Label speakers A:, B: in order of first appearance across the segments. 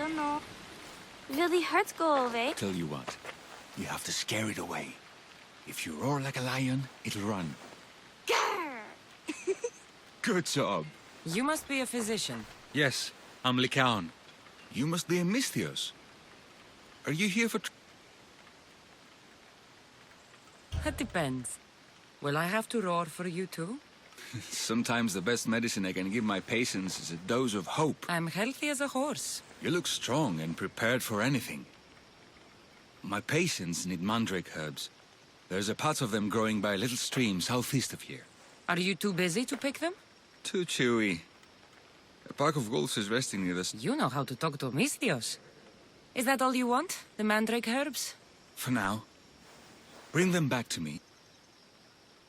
A: don't know. Will the hurt go away?
B: Tell you what, you have to scare it away. If you roar like a lion, it'll run.
A: Grr!
B: Good job.
C: You must be a physician.
B: Yes, I'm Lycaon. You must be a Misthios. Are you here for...
C: That depends. Will I have to roar for you too?
B: Sometimes the best medicine I can give my patients is a dose of hope.
C: I'm healthy as a horse.
B: You look strong and prepared for anything. My patients need mandrake herbs. There's a patch of them growing by a little stream southeast of here.
C: Are you too busy to pick them?
B: Too chewy. A pack of wolves is resting near the...
C: You know how to talk to Misthios. Is that all you want? The mandrake herbs?
B: For now. Bring them back to me.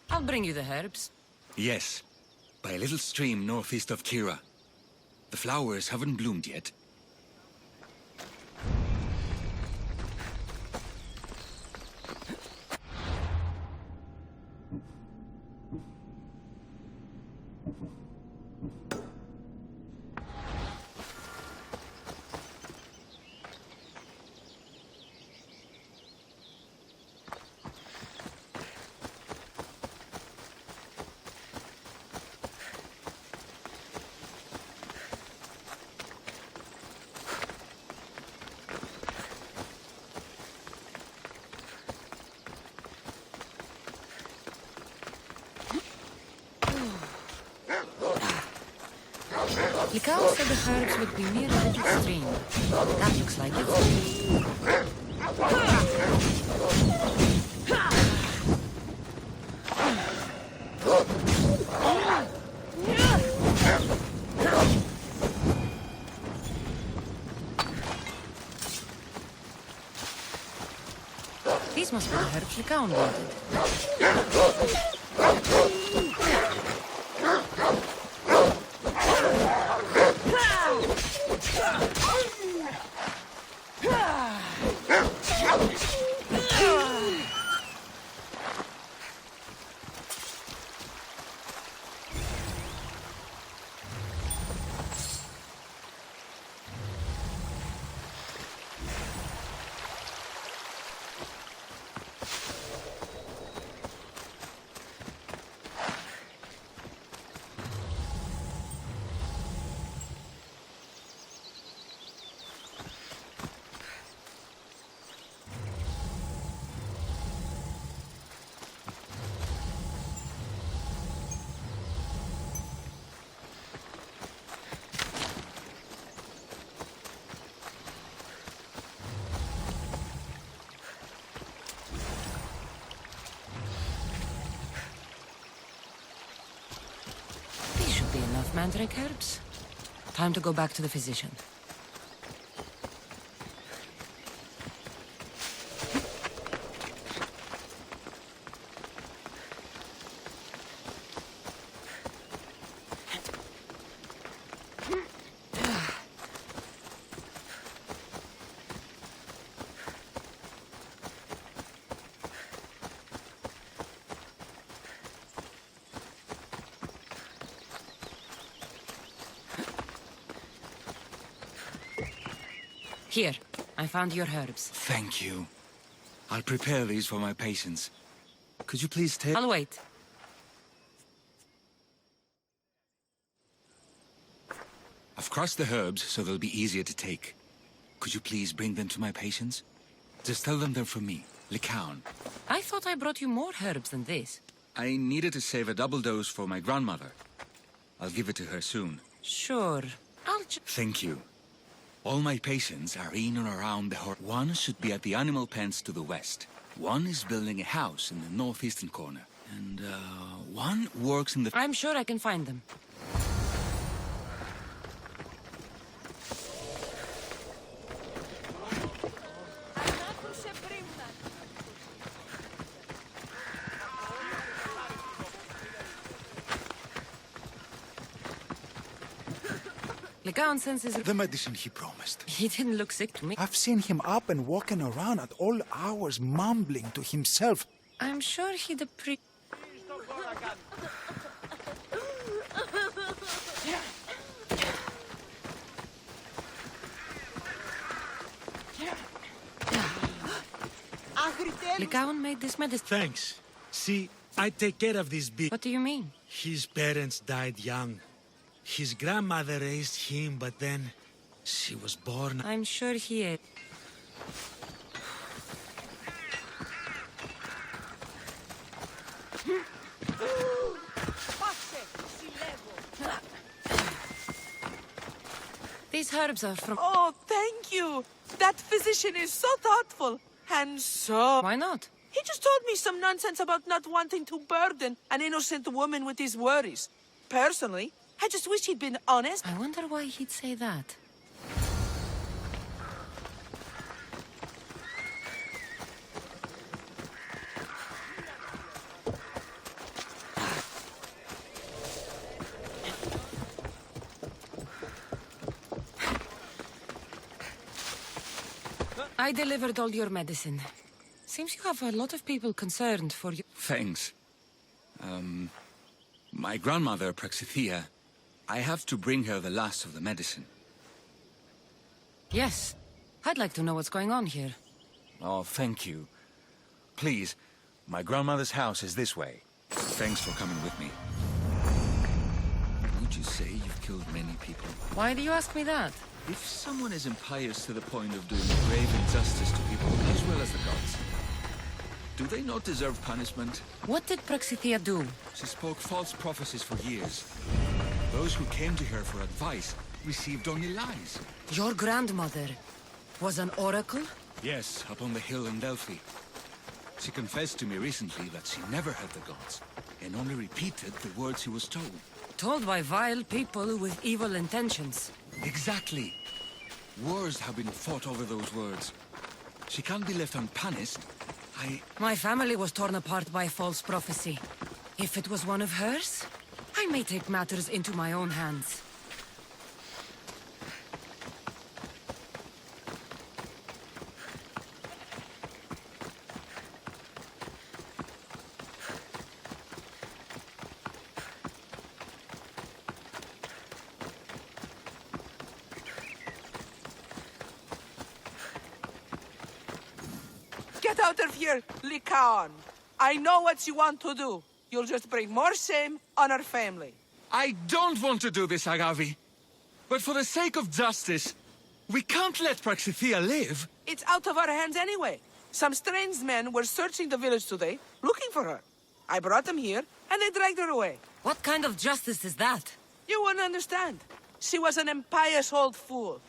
C: I'll bring you the herbs.
B: Yes. By a little stream northeast of Kira. The flowers haven't bloomed yet.
C: Lycaon said the herbs would be near a little stream. That looks like it. These must be the herbs Lycaon wanted. Mandrake herbs. Time to go back to the physician. Here, I found your herbs.
B: Thank you. I'll prepare these for my patients. Could you please take...
C: I'll wait.
B: I've crushed the herbs so they'll be easier to take. Could you please bring them to my patients? Just tell them they're from me, Lycaon.
C: I thought I brought you more herbs than this.
B: I needed to save a double dose for my grandmother. I'll give it to her soon.
C: Sure.
B: Thank you. All my patients are in and around the One should be at the animal pens to the west. One is building a house in the northeastern corner. And, one works in the...
C: I'm sure I can find them. Lycaon senses...
D: The medicine he promised.
C: He didn't look sick to me.
D: I've seen him up and walking around at all hours, mumbling to himself.
C: I'm sure he'd Lycaon made this medicine.
E: Thanks. See, I take care of this big...
C: What do you mean?
E: His parents died young. His grandmother raised him, but then she was born...
C: I'm sure he is. These herbs are from...
F: Oh, thank you. That physician is so thoughtful. And so...
C: Why not?
F: He just told me some nonsense about not wanting to burden an innocent woman with his worries. Personally, I just wish he'd been honest.
C: I wonder why he'd say that. I delivered all your medicine. Seems you have a lot of people concerned for you.
B: Thanks. My grandmother, Praxithea, I have to bring her the last of the medicine.
C: Yes. I'd like to know what's going on here.
B: Oh, thank you. Please, my grandmother's house is this way. Thanks for coming with me. Would you say you've killed many people?
C: Why do you ask me that?
B: If someone is impious to the point of doing grave injustice to people as well as the gods, do they not deserve punishment?
C: What did Praxithea do?
B: She spoke false prophecies for years. Those who came to her for advice received only lies.
C: Your grandmother was an oracle?
B: Yes, up on the hill in Delphi. She confessed to me recently that she never heard the gods, and only repeated the words she was told.
C: Told by vile people with evil intentions.
B: Exactly. Wars have been fought over those words. She can't be left unpunished.
C: My family was torn apart by false prophecy. If it was one of hers, I may take matters into my own hands.
F: Get out of here, Lycaon. I know what you want to do. You'll just bring more shame on our family.
B: I don't want to do this, Agavi. But for the sake of justice, we can't let Praxithea live.
F: It's out of our hands anyway. Some strange men were searching the village today, looking for her. I brought them here, and they dragged her away.
C: What kind of justice is that?
F: You wouldn't understand. She was an impious old fool.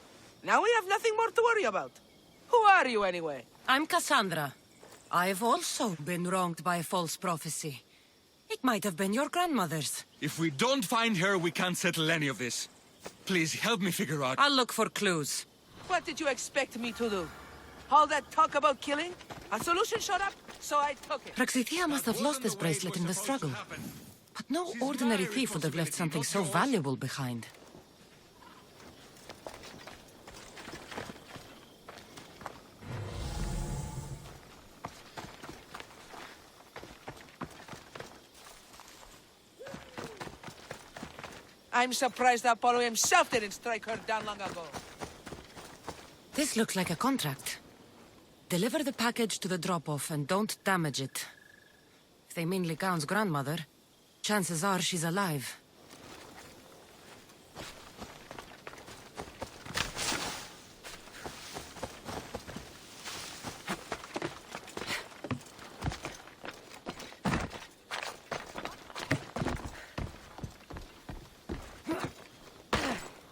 F: Now we have nothing more to worry about. Who are you, anyway?
C: I'm Cassandra. I've also been wronged by false prophecy. It might have been your grandmother's.
B: If we don't find her, we can't settle any of this. Please, help me figure out...
C: I'll look for clues.
F: What did you expect me to do? All that talk about killing? A solution showed up, so I took it.
C: Praxithea must have lost this bracelet in the struggle. But no ordinary thief would have left something so valuable behind.
F: I'm surprised Apollo himself didn't strike her down long ago.
C: This looks like a contract. Deliver the package to the drop-off and don't damage it. If they mean Lycaon's grandmother, chances are she's alive.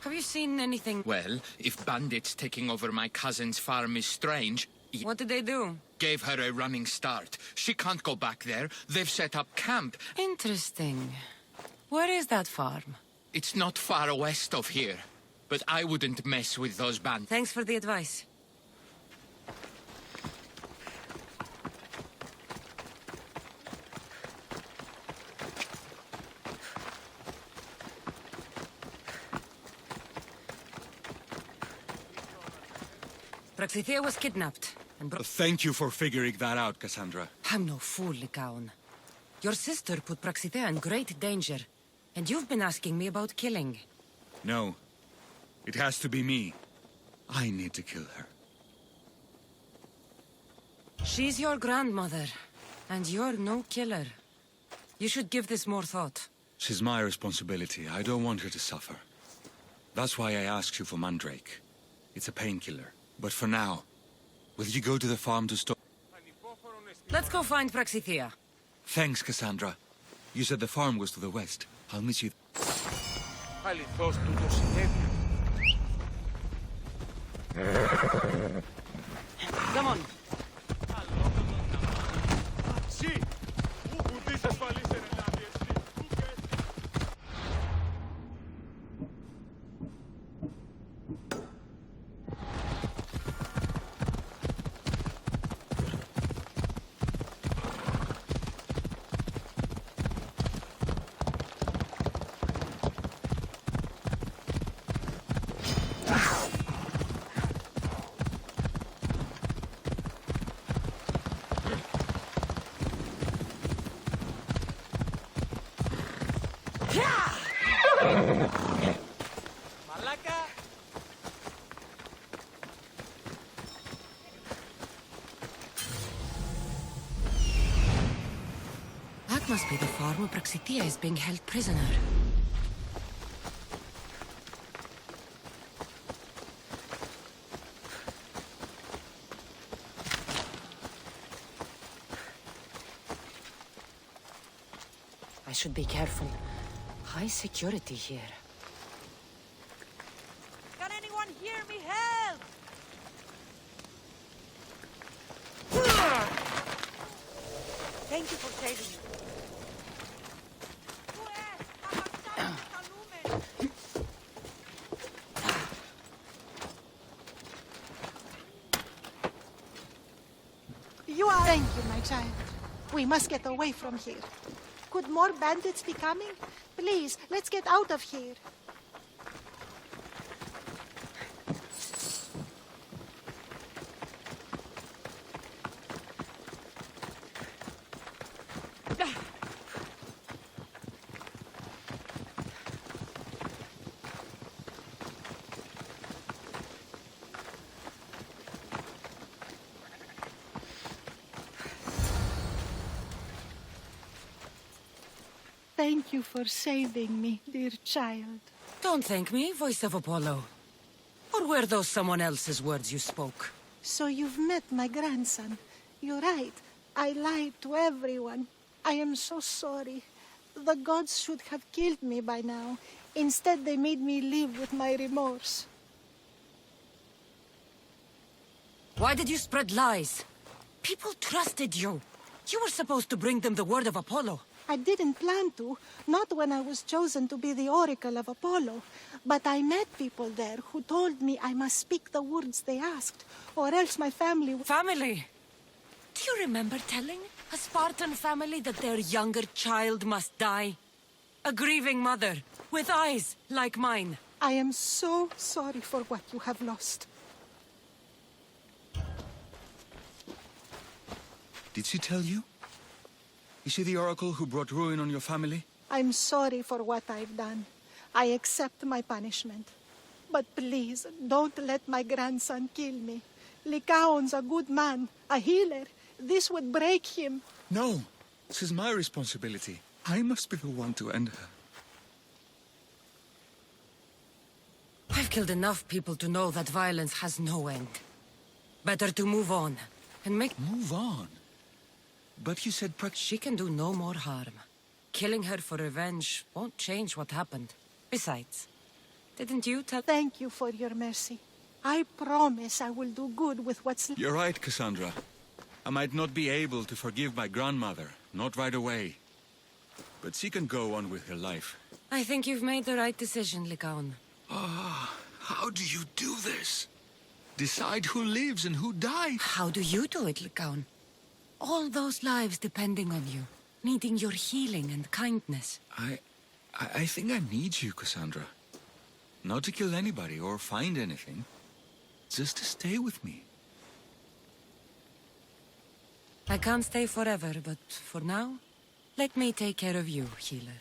C: Have you seen anything?
G: Well, if bandits taking over my cousin's farm is strange,
C: What did they do?
G: gave her a running start. She can't go back there. They've set up camp.
C: Interesting. Where is that farm?
G: It's not far west of here. But I wouldn't mess with those bandits.
C: Thanks for the advice. Praxithea was kidnapped and
B: Thank you for figuring that out, Cassandra.
C: I'm no fool, Lycaon. Your sister put Praxithea in great danger, and you've been asking me about killing.
B: No. It has to be me. I need to kill her.
C: She's your grandmother, and you're no killer. You should give this more thought.
B: She's my responsibility. I don't want her to suffer. That's why I asked you for Mandrake. It's a painkiller. But for now, will you go to the farm to stop?
C: Let's go find Praxithea.
B: Thanks, Cassandra. You said the farm was to the west. I'll meet you.
F: Αληθώς τούτο συνέβη.
C: Come on. That must be the farm where Praxithea is being held prisoner. I should be careful. High security here.
F: Can anyone hear me? Help! Thank you for saving me.
H: You are... Thank you, my child. We must get away from here. Could more bandits be coming? Please, let's get out of here. Thank you for saving me, dear child.
C: Don't thank me, voice of Apollo. Or were those someone else's words you spoke?
H: So you've met my grandson. You're right. I lied to everyone. I am so sorry. The gods should have killed me by now. Instead, they made me live with my remorse.
C: Why did you spread lies? People trusted you. You were supposed to bring them the word of Apollo.
H: I didn't plan to, not when I was chosen to be the oracle of Apollo. But I met people there who told me I must speak the words they asked, or else my family...
C: Family? Do you remember telling a Spartan family that their younger child must die? A grieving mother, with eyes like mine.
H: I am so sorry for what you have lost.
B: Did she tell you? Is she the oracle who brought ruin on your family?
H: I'm sorry for what I've done. I accept my punishment. But please, don't let my grandson kill me. Lycaon's a good man, a healer. This would break him.
B: No, this is my responsibility. I must be the one to end her.
C: I've killed enough people to know that violence has no end. Better to move on and make...
B: Move on. But you said
C: She can do no more harm. Killing her for revenge won't change what happened. Besides, didn't you tell...
H: Thank you for your mercy. I promise I will do good with what's...
B: You're right, Cassandra. I might not be able to forgive my grandmother, not right away. But she can go on with her life.
C: I think you've made the right decision, Lycaon.
B: How do you do this? Decide who lives and who dies?
C: How do you do it, Lycaon? All those lives depending on you, needing your healing and kindness.
B: I think I need you, Cassandra. Not to kill anybody or find anything. Just to stay with me.
C: I can't stay forever, but for now, let me take care of you, healer.